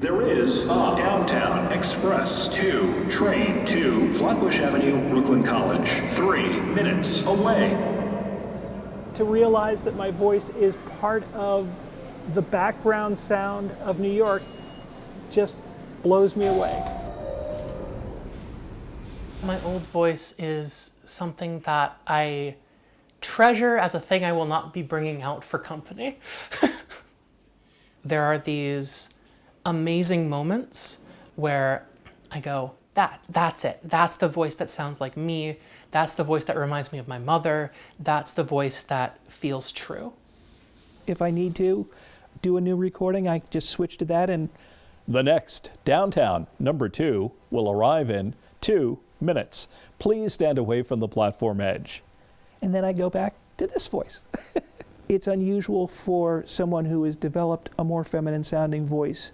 There is a Downtown Express 2 train to Flatbush Avenue, Brooklyn College, 3 minutes away. To realize that my voice is part of the background sound of New York just blows me away. My old voice is something that I treasure as a thing I will not be bringing out for company. There are these amazing moments where I go, that's it. That's the voice that sounds like me. That's the voice that reminds me of my mother. That's the voice that feels true. If I need to do a new recording, I just switch to that, and the next Downtown #2 will arrive in 2 minutes. Please stand away from the platform edge. And then I go back to this voice. It's unusual for someone who has developed a more feminine sounding voice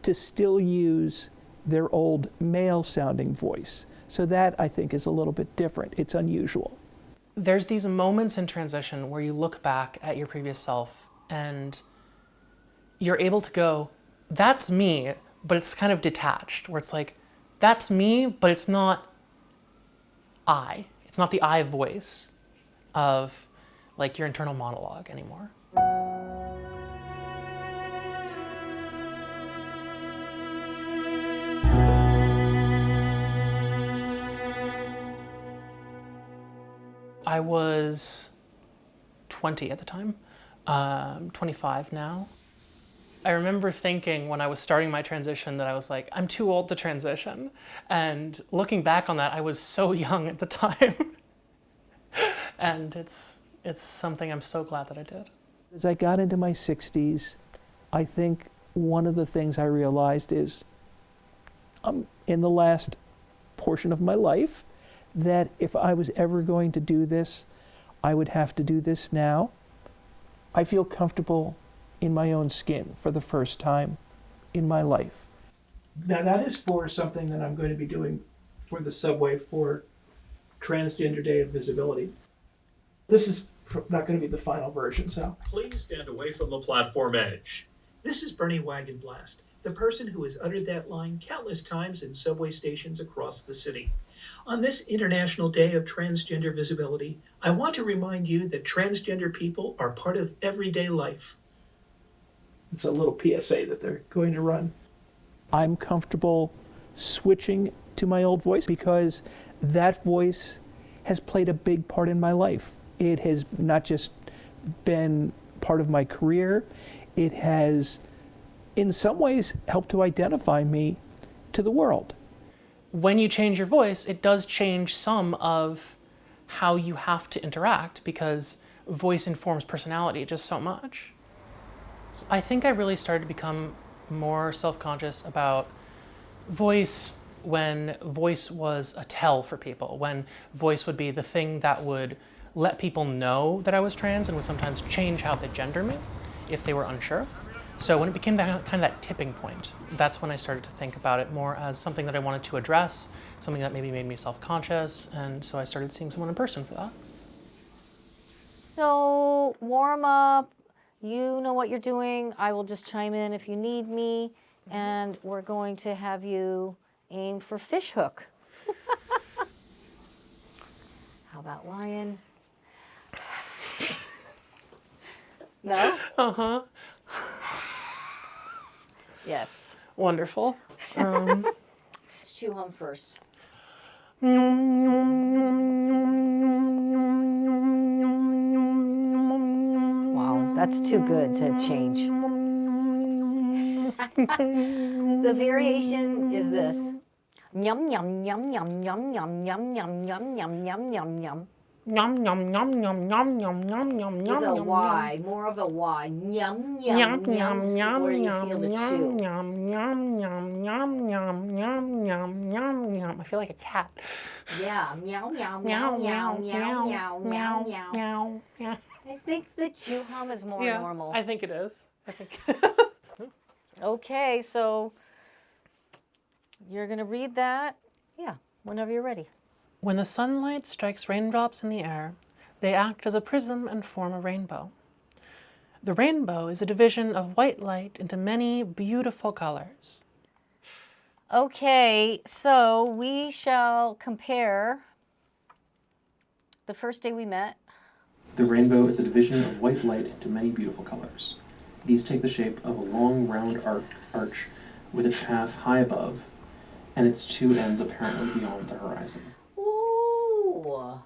to still use their old male sounding voice. So that, I think, is a little bit different. It's unusual. There's these moments in transition where you look back at your previous self and you're able to go, that's me, but it's kind of detached, where it's like, that's me, but it's not I. It's not the I voice of like your internal monologue anymore. I was 20 at the time, 25 now. I remember thinking when I was starting my transition that I was like, I'm too old to transition. And looking back on that, I was so young at the time. And it's something I'm so glad that I did. As I got into my 60s, I think one of the things I realized is I'm in the last portion of my life, that if I was ever going to do this, I would have to do this now. I feel comfortable in my own skin for the first time in my life. Now that is for something that I'm going to be doing for the subway for Transgender Day of Visibility. This is not going to be the final version, so. Please stand away from the platform edge. This is Bernie Wagenblast, the person who has uttered that line countless times in subway stations across the city. On this International Day of Transgender Visibility, I want to remind you that transgender people are part of everyday life. It's a little PSA that they're going to run. I'm comfortable switching to my old voice because that voice has played a big part in my life. It has not just been part of my career, it has in some ways helped to identify me to the world. When you change your voice, it does change some of how you have to interact because voice informs personality just so much. I think I really started to become more self-conscious about voice when voice was a tell for people, when voice would be the thing that would let people know that I was trans and would sometimes change how they gender me if they were unsure. So when it became that kind of that tipping point, that's when I started to think about it more as something that I wanted to address, something that maybe made me self-conscious, and so I started seeing someone in person for that. So warm up, you know what you're doing. I will just chime in if you need me, and we're going to have you aim for fish hook. How about lion? No? Uh-huh. Yes. Wonderful. Let's chew hum first. Wow, that's too good to change. The variation is this. Yum, yum, yum, yum, yum, yum, yum, yum, yum, yum, yum, yum, yum. Yum, yum, yum, yum, yum, yum, yum, yum, With yum, a yum, Y, more of a Y. Yum, yum, yum, yum, yum, is yum, where you yum, feel the yum, chew. yum, yum, yum, yum, yum, yum, yum, yum, yum. I feel like a cat. Yeah, meow, meow, meow, meow, meow, meow, meow, meow. meow, meow. I think the chew hum is more Yeah, normal. I think it is. I think. Okay, so you're going to read that? Yeah, whenever you're ready. When the sunlight strikes raindrops in the air, they act as a prism and form a rainbow. The rainbow is a division of white light into many beautiful colors. Okay, so we shall compare the first day we met. The rainbow is a division of white light into many beautiful colors. These take the shape of a long, round arch with its path high above, and its two ends apparently beyond the horizon. Ooh.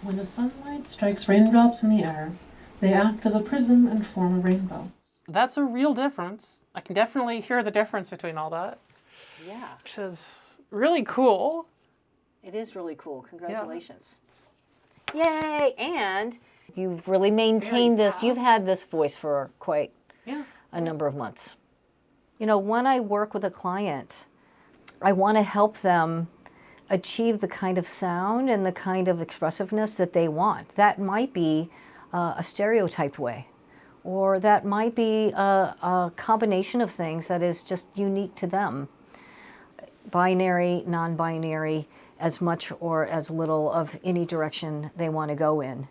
When the sunlight strikes raindrops in the air, they act as a prism and form a rainbow. That's a real difference. I can definitely hear the difference between all that. Yeah. Which is really cool. It is really cool. Congratulations. Yeah. Yay! And you've really maintained this. You've had this voice for quite a number of months. You know, when I work with a client, I want to help them achieve the kind of sound and the kind of expressiveness that they want. That might be a stereotyped way, or that might be a combination of things that is just unique to them. Binary, non-binary, as much or as little of any direction they want to go in.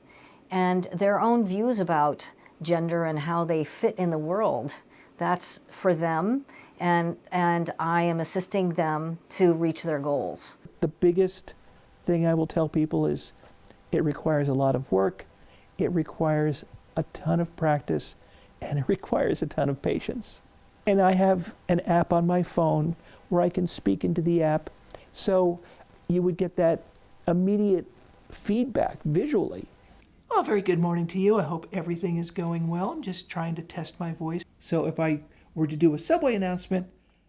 And their own views about gender and how they fit in the world, that's for them, and I am assisting them to reach their goals. The biggest thing I will tell people is it requires a lot of work, it requires a ton of practice, and it requires a ton of patience. And I have an app on my phone where I can speak into the app, so you would get that immediate feedback visually. Well, very good morning to you. I hope everything is going well. I'm just trying to test my voice. So if I were to do a subway announcement,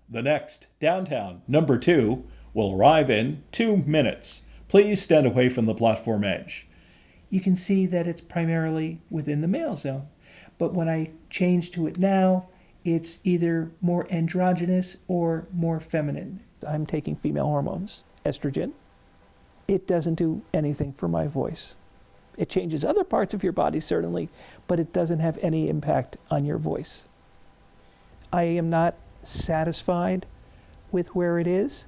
The next downtown number 2 will arrive in 2 minutes. Please stand away from the platform edge. you can see that it's primarily within the male zone. But when I change to it now, it's either more androgynous or more feminine. I'm taking female hormones, estrogen. It doesn't do anything for my voice. It changes other parts of your body, certainly, but it doesn't have any impact on your voice. I am not satisfied with where it is.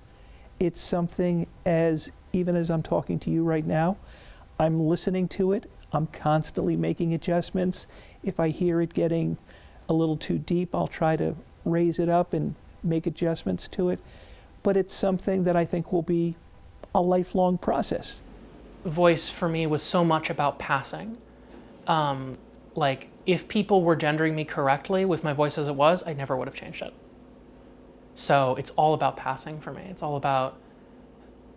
It's something even as I'm talking to you right now, I'm listening to it. I'm constantly making adjustments. If I hear it getting a little too deep, I'll try to raise it up and make adjustments to it. But it's something that I think will be a lifelong process. Voice for me was so much about passing. Like, if people were gendering me correctly with my voice as it was, I never would have changed it. So it's all about passing for me. It's all about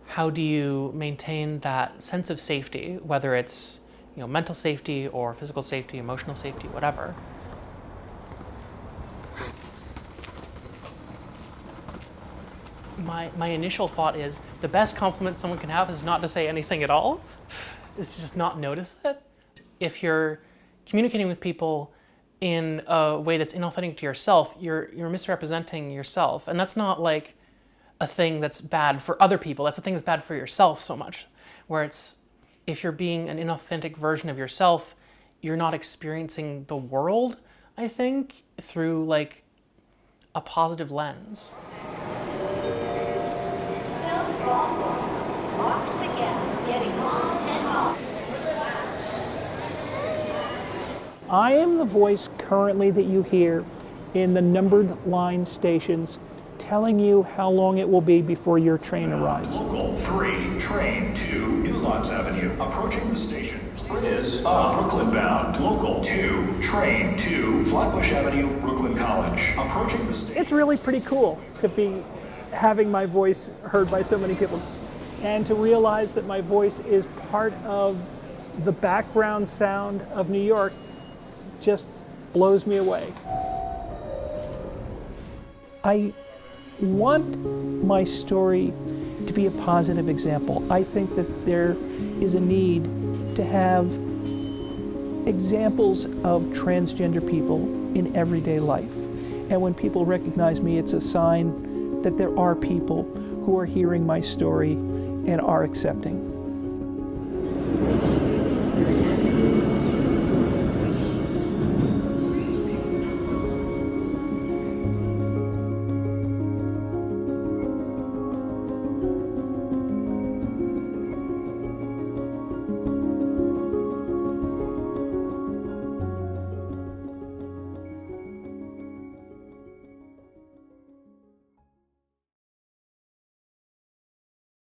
how do you maintain that sense of safety, whether it's mental safety or physical safety, emotional safety, whatever. My initial thought is the best compliment someone can have is not to say anything at all, is to just not notice it. If you're communicating with people in a way that's inauthentic to yourself, you're misrepresenting yourself. And that's not like a thing that's bad for other people. That's a thing that's bad for yourself so much, where it's, if you're being an inauthentic version of yourself, you're not experiencing the world, I think, through like a positive lens. I am the voice currently that you hear in the numbered line stations telling you how long it will be before your train arrives. Local 3, train to New Lots Avenue, approaching the station. Is Brooklyn bound. Local 2, train to Flatbush Avenue, Brooklyn College, approaching the station. It's really pretty cool to be having my voice heard by so many people, and to realize that my voice is part of the background sound of New York just blows me away. I want my story to be a positive example. I think that there is a need to have examples of transgender people in everyday life. And when people recognize me, it's a sign that there are people who are hearing my story and are accepting.